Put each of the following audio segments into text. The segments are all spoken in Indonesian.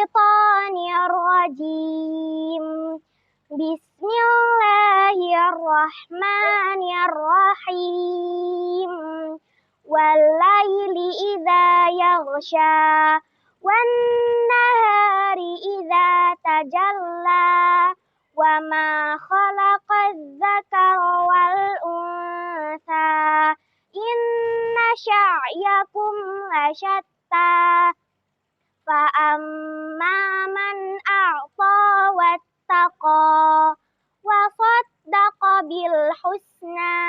الشيطان الرجيم بسم الله الرحمن الرحيم والليل إذا يغشى والنهار إذا تجلى وما خلق الذكر والأنثى إن سعيكم لشتى فأما من أعطى واتقى وصدق بالحسنى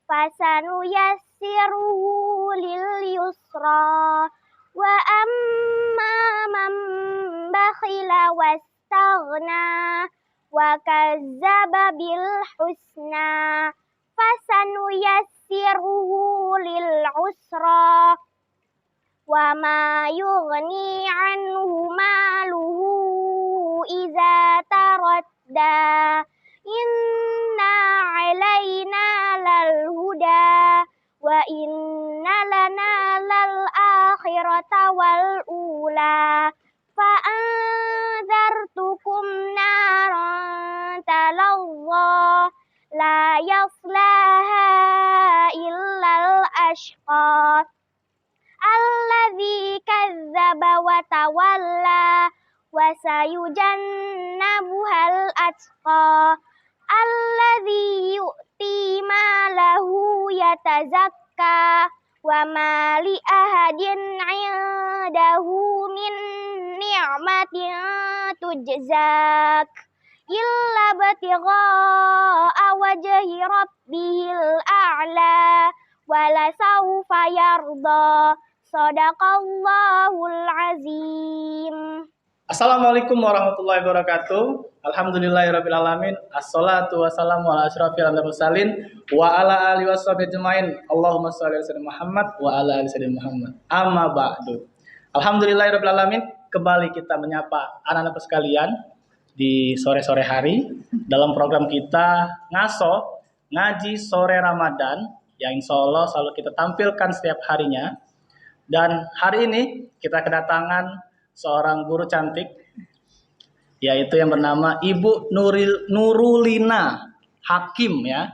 فسنيسره لليسرى وأما من بخل واستغنى وكذب بالحسنى فسنيسره للعسرى وما يغني عنه ماله إذا تردى إن علينا للهدى وإن لنا للآخرة والأولى فأنذرتكم نارا تلظى لا يصلاها إلا الأشقى الذي كذب وتولى وسيجنبها الأتقى الذي يؤتي ماله يتزكى وما لأحد عنده من نعمة تجزاك إلا ابتغاء وجه ربه الأعلى ولسوف يرضى Sadaqallahul azim. Assalamualaikum warahmatullahi wabarakatuh. Alhamdulillahirabbil alamin. Assalatu wassalamu ala asyrofil anbiya'i mursalin wa ala alihi washabihi ajmain. Allahumma shalli ala sayyidina Muhammad wa ala ali sayyidina Muhammad. Amma ba'du. Alhamdulillahirabbil alamin. Kembali kita menyapa anak-anak sekalian di sore-sore hari dalam program kita ngaji sore Ramadan yang insya Allah selalu kita tampilkan setiap harinya. Dan hari ini kita kedatangan seorang guru cantik, yaitu yang bernama Ibu Nurulina Hakim ya.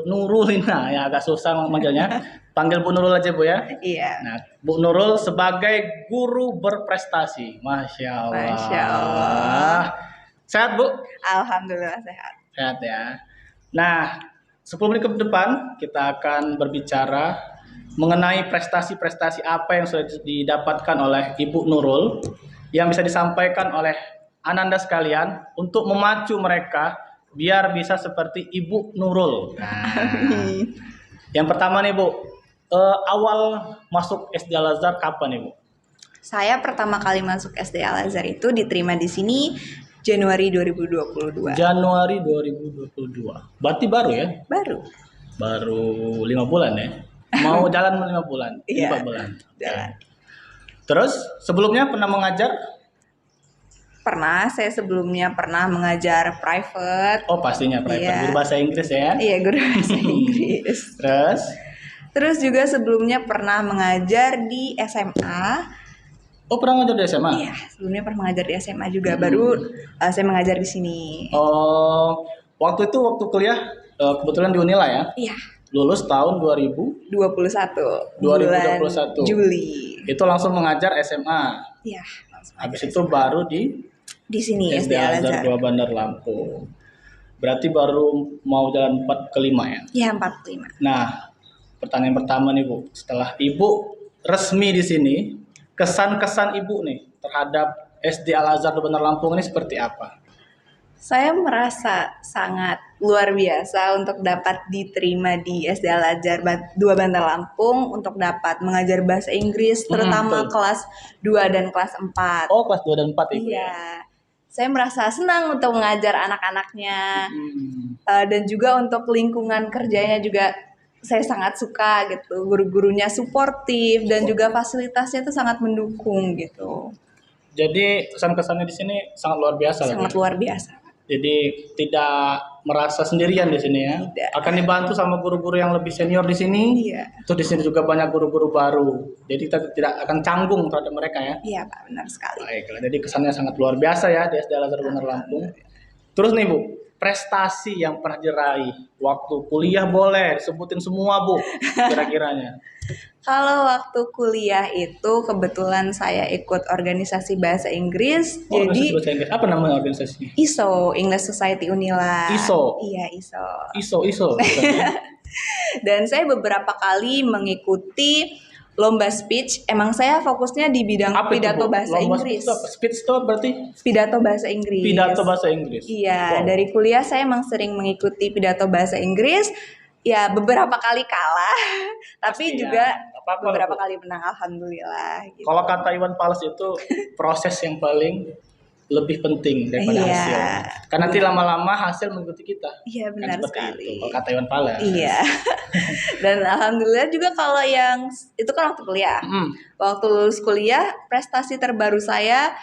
Nurulina ya, agak susah manggilnya. Panggil Bu Nurul aja Bu ya. Iya. Nah, Bu Nurul sebagai guru berprestasi, Masya Allah. Masya Allah. Sehat Bu? Alhamdulillah sehat. Sehat ya. Nah, 10 menit ke depan kita akan berbicara mengenai prestasi-prestasi apa yang sudah didapatkan oleh Ibu Nurul yang bisa disampaikan oleh Ananda sekalian untuk memacu mereka biar bisa seperti Ibu Nurul. Nah, yang pertama nih Bu, awal masuk SD Al-Azhar kapan Ibu? Saya pertama kali masuk SD Al-Azhar itu diterima di sini Januari 2022. Januari 2022. Berarti baru ya? Baru 5 bulan ya? Mau jalan 5 bulan, 4 bulan. Jalan. Terus sebelumnya pernah mengajar? Pernah, saya sebelumnya pernah mengajar private. Oh pastinya private, Iya. Guru bahasa Inggris ya? Iya, guru bahasa Inggris. Terus juga sebelumnya pernah mengajar di SMA. Oh pernah mengajar di SMA? Iya, sebelumnya pernah mengajar di SMA juga. Baru saya mengajar di sini. Oh, waktu kuliah kebetulan di Unila ya? Iya. Lulus tahun 2021. Bulan Juli. Itu langsung mengajar SMA. Iya. Habis itu baru di sini SD Al-Azhar Dua Bandar Lampung. Berarti baru mau jalan 4 ke 5 ya? Iya, 45. Nah, pertanyaan pertama nih Bu, setelah Ibu resmi di sini, kesan-kesan Ibu nih terhadap SD Al-Azhar Dua Bandar Lampung ini seperti apa? Saya merasa sangat luar biasa untuk dapat diterima di SD Al-Azhar Dua Bandar Lampung untuk dapat mengajar bahasa Inggris, terutama kelas 2 dan kelas 4. Oh, kelas 2 dan 4 Ibu. Iya. Saya merasa senang untuk mengajar anak-anaknya. Dan juga untuk lingkungan kerjanya juga saya sangat suka gitu. Guru-gurunya suportif dan juga fasilitasnya itu sangat mendukung gitu. Jadi kesan-kesannya di sini sangat luar biasa. Sangat luar biasa. Jadi tidak merasa sendirian di sini ya. Tidak. Akan dibantu sama guru-guru yang lebih senior di sini. Iya. Terus di sini juga banyak guru-guru baru. Jadi kita tidak akan canggung terhadap mereka ya. Iya Pak, benar sekali. Baiklah, jadi kesannya sangat luar biasa ya di SD Al-Azhar Benar Lampung. Terus nih Bu, prestasi yang pernah diraih waktu kuliah boleh disebutin semua Bu, kira-kiranya. Kalau waktu kuliah itu kebetulan saya ikut organisasi bahasa Inggris. Oh, Jadi bahasa Inggris. Apa namanya organisasinya? ISO, English Society Unila. ISO? Iya, ISO. ISO. Dan saya beberapa kali mengikuti lomba speech. Emang saya fokusnya di bidang Apa itu, pidato Bu? bahasa Lomba Inggris. speech itu berarti Pidato bahasa Inggris. pidato bahasa Inggris. Iya, Wow. dari kuliah saya emang sering mengikuti pidato bahasa Inggris. Ya, beberapa kali kalah, tapi Pasti ya. juga Nggak apa-apa lah, beberapa Bu. kali menang, alhamdulillah. Gitu. Kalau kata Iwan Fals itu proses yang paling lebih penting daripada Iya. hasil. Karena nanti lama-lama hasil mengikuti kita. Iya, Kan benar seperti sekali. itu. Kalau kata Iwan Fals. Iya. Dan alhamdulillah juga kalau yang itu kan waktu kuliah. Waktu lulus kuliah, prestasi terbaru saya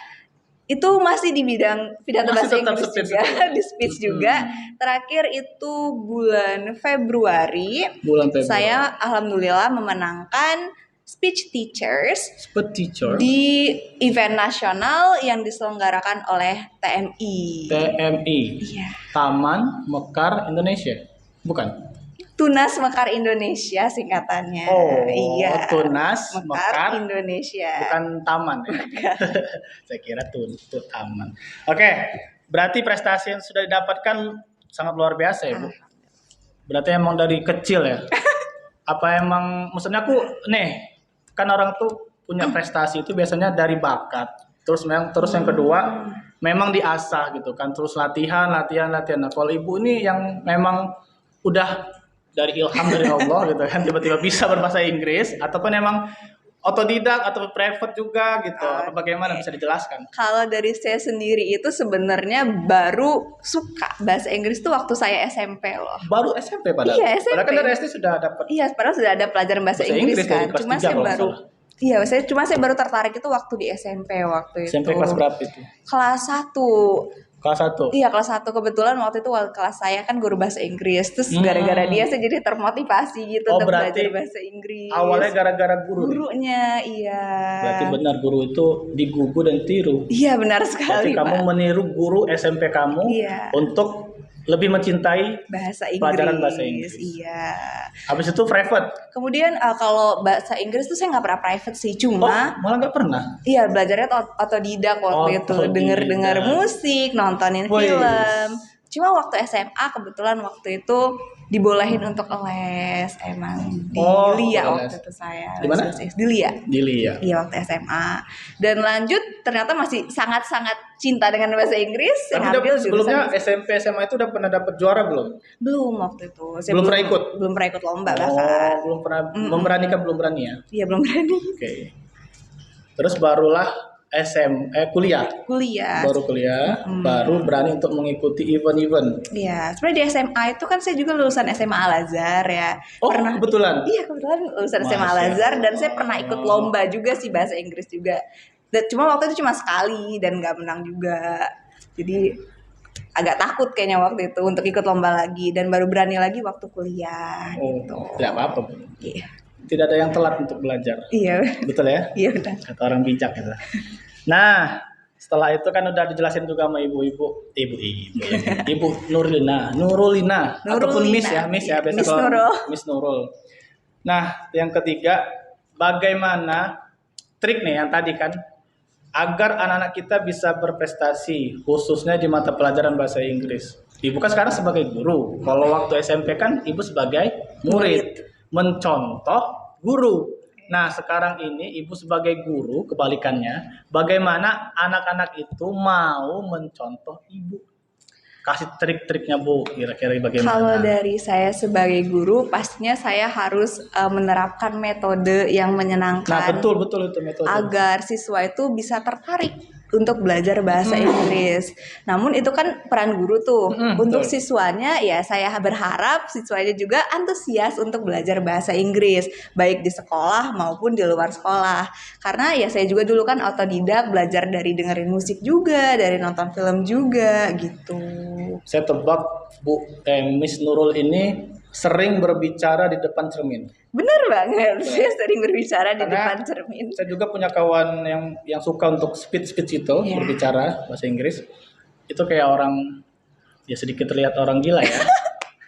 itu masih di bidang pidato Masih bahasa tetap Inggris speech juga, itu. di speech juga. Terakhir itu bulan Februari, Bulan Februari. saya alhamdulillah memenangkan speech teachers Speech teacher. di event nasional yang diselenggarakan oleh TMI. TMI. Iya. Taman Mekar Indonesia. Bukan. Tunas Mekar Indonesia singkatannya. Oh, Iya. Tunas Mekar Mekar. Indonesia. Bukan taman ya. Saya kira tuh taman. Oke, berarti prestasi yang sudah didapatkan sangat luar biasa ya, Bu. Berarti emang dari kecil ya. Apa emang maksudnya aku nih, kan orang tuh punya prestasi itu biasanya dari bakat. Terus yang kedua memang diasah gitu kan, terus latihan. Nah, kalau Ibu ini yang memang udah dari ilham dari Allah gitu kan, tiba-tiba bisa berbahasa Inggris, ataupun emang otodidak atau private juga gitu. Apa bagaimana bisa dijelaskan? Kalau dari saya sendiri itu sebenarnya baru suka bahasa Inggris tuh waktu saya SMP loh. Baru SMP padahal. Iya, SMP. Padahal kan dari SD sudah dapat. Iya, padahal sudah ada pelajaran bahasa Bahasa Inggris Inggris dari kan. kelas Cuma 3 saya kalau nggak baru salah. Iya, saya baru tertarik itu waktu di SMP waktu itu. SMP kelas berapa itu? Kelas 1. Kelas 1. Iya, kelas 1 kebetulan waktu itu wali kelas saya kan guru bahasa Inggris. Terus gara-gara dia saya jadi termotivasi gitu Oh, untuk berarti belajar bahasa Inggris. Awalnya gara-gara guru. Gurunya, iya. Berarti benar guru itu digugu dan tiru. Iya, benar Berarti sekali, kamu Pak. meniru guru SMP kamu Iya. untuk lebih mencintai Bahasa Inggris. pelajaran bahasa Inggris. Iya. Habis itu private. Kemudian kalau bahasa Inggris tuh saya nggak pernah private sih, Oh, cuma malah nggak pernah. iya belajarnya otodidak waktu itu, Otodidak. denger musik, nontonin Wih. film. Cuma waktu SMA kebetulan waktu itu dibolehin untuk les emang di Oh, Lia les. waktu itu saya. Di mana? Les di Lia. Dili ya. Iya waktu SMA. Dan lanjut ternyata masih sangat-sangat cinta dengan bahasa Inggris. Saya Tapi ngambil sebelumnya jurusan SMP SMA itu udah pernah dapat juara belum? belum waktu itu. Saya Belum pernah ikut? Belum pernah ikut lomba Oh, bahkan. belum pernah memberanikan belum berani ya. Iya belum berani. Oke. Terus barulah kuliah. Kuliah. Baru kuliah, baru berani untuk mengikuti event-event. Iya, sebenarnya di SMA itu kan saya juga lulusan SMA Al-Azhar ya. Oh, kebetulan. Iya, kebetulan lulusan SMA Masya Al-Azhar dan Allah. saya pernah ikut lomba juga sih bahasa Inggris juga. Dan cuma waktu itu cuma sekali dan nggak menang juga. Jadi agak takut kayaknya waktu itu untuk ikut lomba lagi dan baru berani lagi waktu kuliah Oh, gitu. tidak apa-apa. Iya. Tidak ada yang telat untuk belajar. Iya. Betul ya? Iya udah. Kata orang bijak gitu. Nah, setelah itu kan udah dijelasin juga sama ibu-ibu, Ibu Nurulina ataupun Miss ya, Miss ya, biasa Miss kalau Nurul. Miss Nurul. Nah, yang ketiga, bagaimana trik nih yang tadi kan agar anak-anak kita bisa berprestasi khususnya di mata pelajaran bahasa Inggris. Ibu kan sekarang sebagai guru. Kalau waktu SMP kan ibu sebagai murid, mencontoh guru. Nah, sekarang ini ibu sebagai guru, kebalikannya, bagaimana anak-anak itu mau mencontoh ibu? Kasih trik-triknya Bu, kira-kira bagaimana? Kalau dari saya sebagai guru, pastinya saya harus menerapkan metode yang menyenangkan. Nah, betul itu metode. Agar siswa itu bisa tertarik untuk belajar bahasa Inggris. Namun itu kan peran guru tuh. Untuk betul. siswanya ya saya berharap siswanya juga antusias untuk belajar bahasa Inggris, baik di sekolah maupun di luar sekolah. Karena ya saya juga dulu kan otodidak, belajar dari dengerin musik juga, dari nonton film juga gitu. Saya tebak Miss Nurul ini sering berbicara di depan cermin. Bener banget, saya sering berbicara di Karena depan cermin. saya juga punya kawan yang suka untuk speech itu, Iya. berbicara bahasa Inggris. Itu kayak orang, ya sedikit terlihat orang gila ya.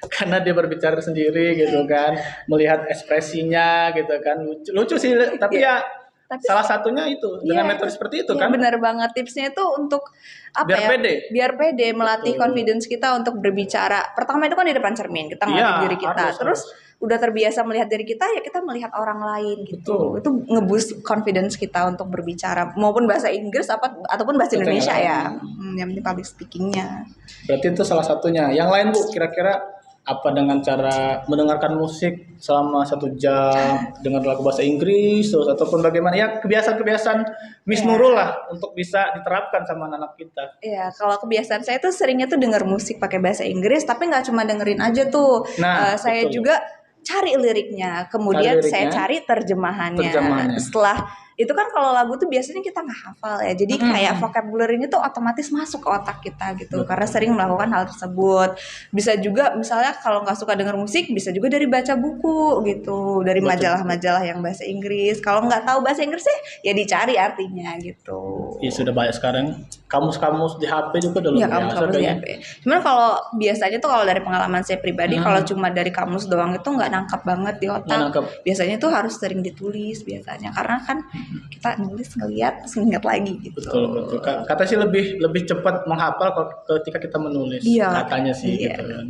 Karena dia berbicara sendiri gitu kan, melihat ekspresinya gitu kan, lucu sih, tapi Iya. ya Tapi salah satunya itu dengan iya, metode seperti itu iya, kan, benar banget, tipsnya itu untuk apa biar ya? pede. Biar pede, melatih Betul. confidence kita untuk berbicara. Pertama itu kan di depan cermin, kita Iya, melatih diri kita. harus, Terus harus. udah terbiasa melihat diri kita, ya kita melihat orang lain gitu. Betul. Itu nge-boost confidence kita untuk berbicara, maupun bahasa Inggris ataupun bahasa Betul. Indonesia ya. Yang penting public speakingnya. Berarti itu salah satunya. Yang lain Bu, kira-kira apa dengan cara mendengarkan musik selama 1 jam dengan lagu bahasa Inggris terus, ataupun bagaimana ya kebiasaan-kebiasaan Miss Ya. Nurul lah untuk bisa diterapkan sama anak kita. Iya, kalau kebiasaan saya tuh seringnya tuh denger musik pakai bahasa Inggris, tapi nggak cuma dengerin aja tuh. Nah, Saya betul. juga cari liriknya, kemudian Cari liriknya, saya cari terjemahannya. terjemahannya. Setelah itu kan kalau lagu tuh biasanya kita nggak hafal ya, jadi kayak vocabulary-nya tuh otomatis masuk ke otak kita gitu, karena sering melakukan hal tersebut. Bisa juga misalnya kalau nggak suka denger musik, bisa juga dari baca buku gitu, dari Betul. majalah-majalah yang bahasa Inggris. Kalau nggak tahu bahasa Inggrisnya, ya dicari artinya gitu. Ya sudah banyak sekarang kamus-kamus di HP juga udah Iya, luar kamus biasa kamus kayaknya. ya. Cuman kalau biasanya tuh kalau dari pengalaman saya pribadi, kalau cuma dari kamus doang itu nggak nangkap banget di Nggak otak. nangkep. Biasanya tuh harus sering ditulis biasanya, karena kan kita nulis ngeliat terus ingat lagi gitu. Betul, betul. Kata sih lebih cepat menghafal ketika kita menulis. Iya, Katanya sih iya. gitu kan.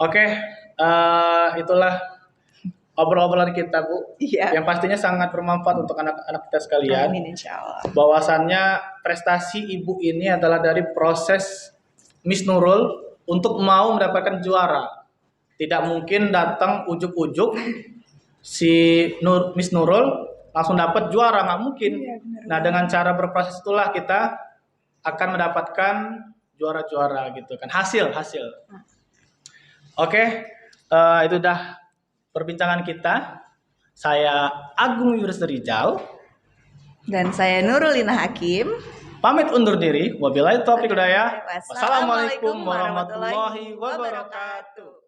Oke, itulah obrolan kita Bu. Iya. Yang pastinya sangat bermanfaat untuk anak-anak kita sekalian. Amin insyaallah. Bahwasannya prestasi ibu ini adalah dari proses Miss Nurul untuk mau mendapatkan juara. Tidak mungkin datang ujuk-ujuk si Miss Nurul langsung dapat juara, nggak mungkin. Iya, benar. Nah, dengan cara berproses itulah kita akan mendapatkan juara-juara gitu kan, hasil. Oke, itu udah perbincangan kita. Saya Agung Yunus Rijal, Dan saya Nurulina Hakim. pamit undur diri. Wabillahi taufiq hidayah. Wassalamualaikum Wassalamualaikum warahmatullahi wabarakatuh.